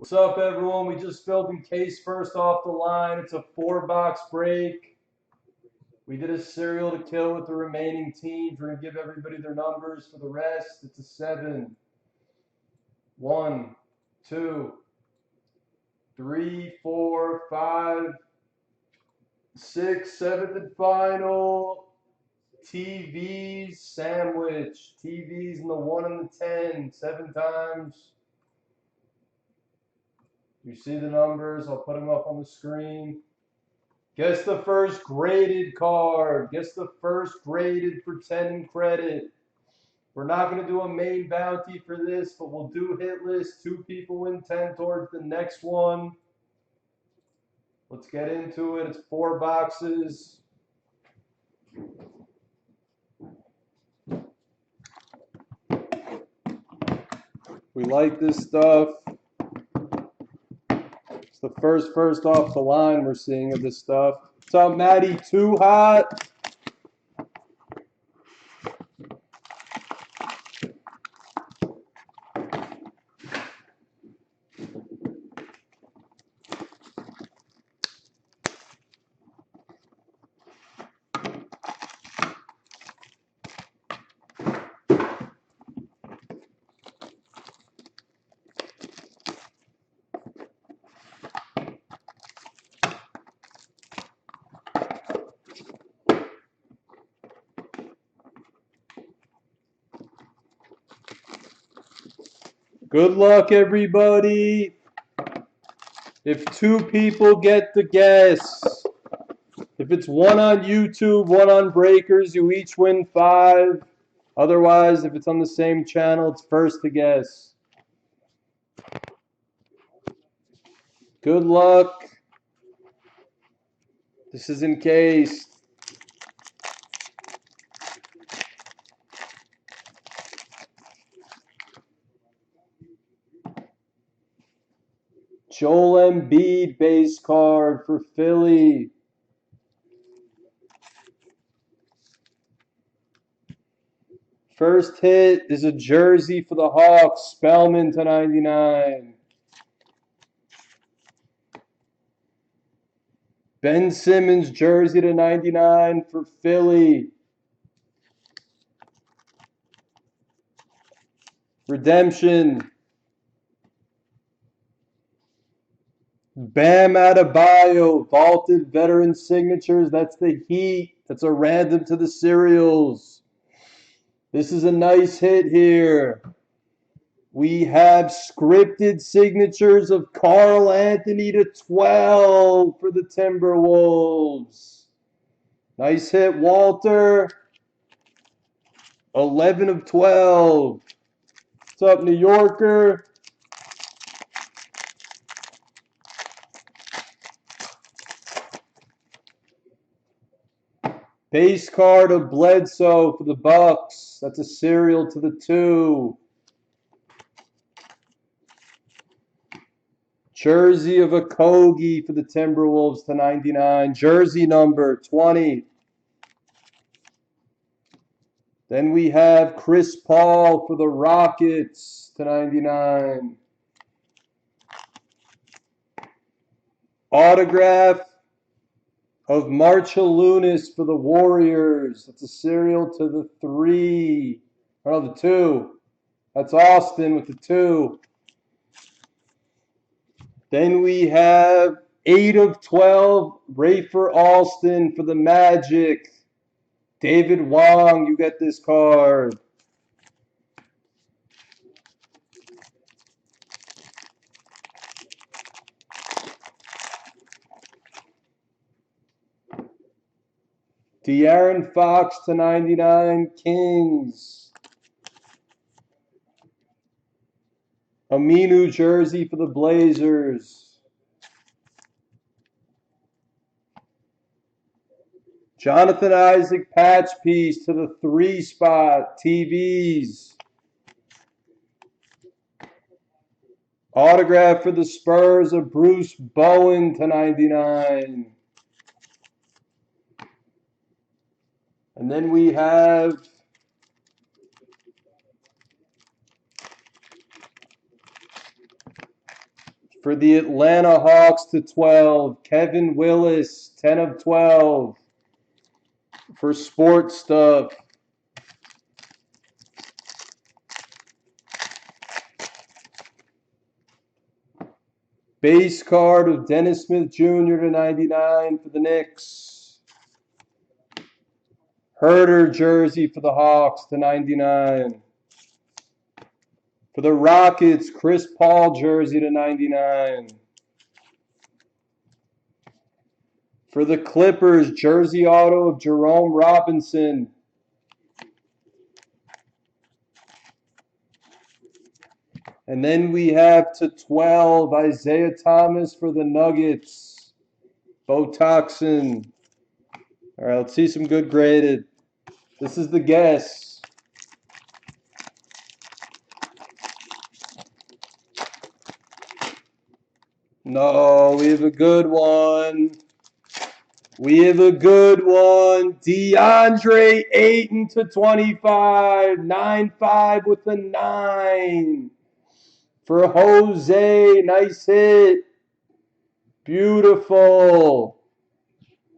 What's up, everyone? We just filled Encased first off the line. It's a 4-box break. We did a serial to kill with the remaining teams. We're going to give everybody their numbers for the rest. It's a 7. 1, 2, 3, 4, 5, 6, 7th and final. TVs sandwich. TVs in the 1 and the 10. 7 times. You see the numbers. I'll put them up on the screen. Guess the first graded card. Guess the first graded for 10 credit. We're not going to do a main bounty for this, but we'll do hit list. 2 people win 10 towards the next one. Let's get into it. It's 4 boxes. We like this stuff. It's the first off the line we're seeing of this stuff. What's up, Maddie? Too hot? Good luck, everybody. If 2 people get the guess, if it's 1 on YouTube, 1 on Breakers, you each win 5. Otherwise, if it's on the same channel, it's first to guess. Good luck. This is Encased. Joel Embiid base card for Philly. First hit is a jersey for the Hawks, Spellman /99. Ben Simmons jersey /99 for Philly. Redemption. Bam Adebayo, vaulted veteran signatures. That's the Heat. That's a random to the serials. This is a nice hit here. We have scripted signatures of Karl Anthony /12 for the Timberwolves. Nice hit, Walter. 11 of 12. What's up, New Yorker? Base card of Bledsoe for the Bucks. That's a serial to the 2. Jersey of Okogie for the Timberwolves /99. Jersey number 20. Then we have Chris Paul for the Rockets /99. Autograph of Marciulionis for the Warriors. That's a serial to the 3. Oh, the 2. That's Austin with the 2. Then we have 8 of 12, Rafer Alston for the Magic. David Wong, you get this card. De'Aaron Fox /99, Kings. Aminu jersey for the Blazers. Jonathan Isaac patch piece to the 3 spot, TVs. Autograph for the Spurs of Bruce Bowen /99. And then we have For the Atlanta Hawks /12, Kevin Willis, 10 of 12. For Sports Stuff. Base card of Dennis Smith Jr. /99 for the Knicks. Herter jersey for the Hawks /99. For the Rockets, Chris Paul jersey /99. For the Clippers, jersey auto of Jerome Robinson. And then we have /12, Isaiah Thomas for the Nuggets. Botoxin. All right, let's see some good graded. This is the guess. No, we have a good one. We have a good one. DeAndre Ayton /25. 9-5 with a 9. For Jose, nice hit. Beautiful.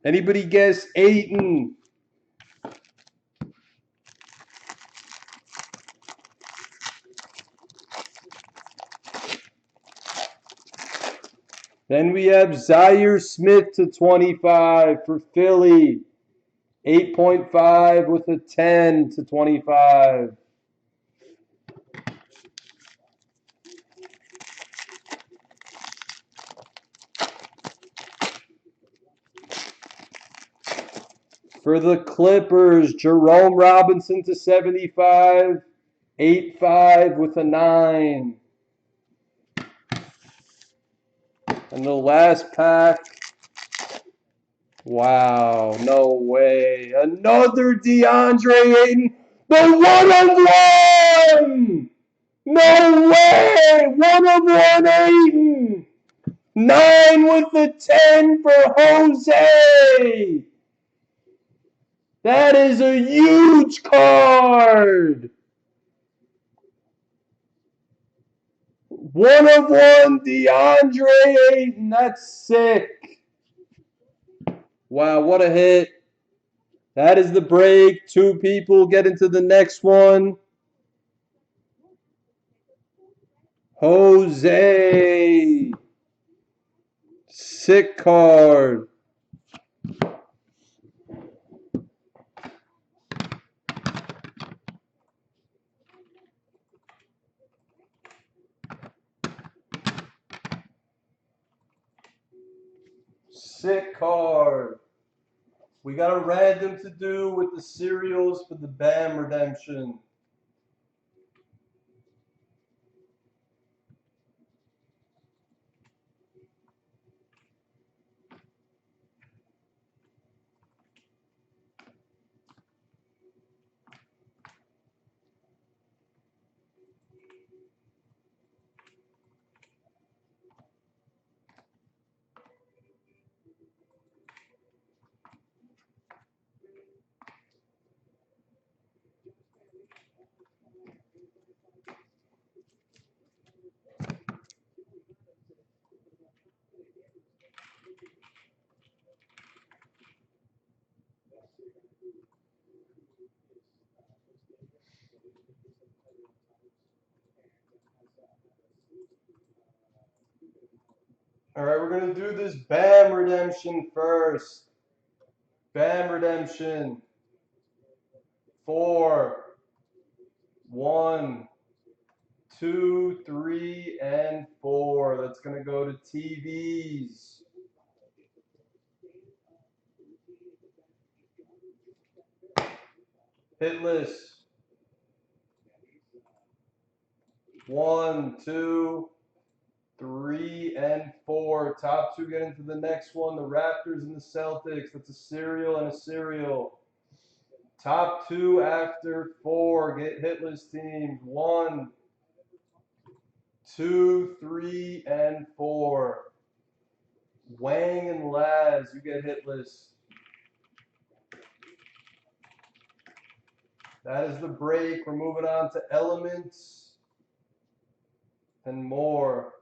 Anybody guess Ayton? Then we have Zaire Smith /25 for Philly. 8.5 with a 10 /25. For the Clippers, Jerome Robinson /75. 8-5 with a 9. And the last pack. Wow, no way. Another DeAndre Ayton. The 1/1! No way! 1/1 Ayton! 9 with the 10 for Jose! That is a huge card! 1/1 DeAndre Ayton. That's sick. Wow, what a hit. That is the break. 2 people get into the next one. Jose. Sick card. Sick card. We got a random to do with the cereals for the BAM redemption. All right, we're going to do this BAM redemption first. BAM redemption. 4, 1, 2, 3, and 4. That's going to go to TVs. Hitless. 1, 2, 3, and 4. Top 2 get into the next one. The Raptors and the Celtics. That's a cereal and a cereal. Top 2 after 4 get hitless teams. 1, 2, 3, and 4. Wang and Laz, you get hitless. That is the break. We're moving on to elements and more.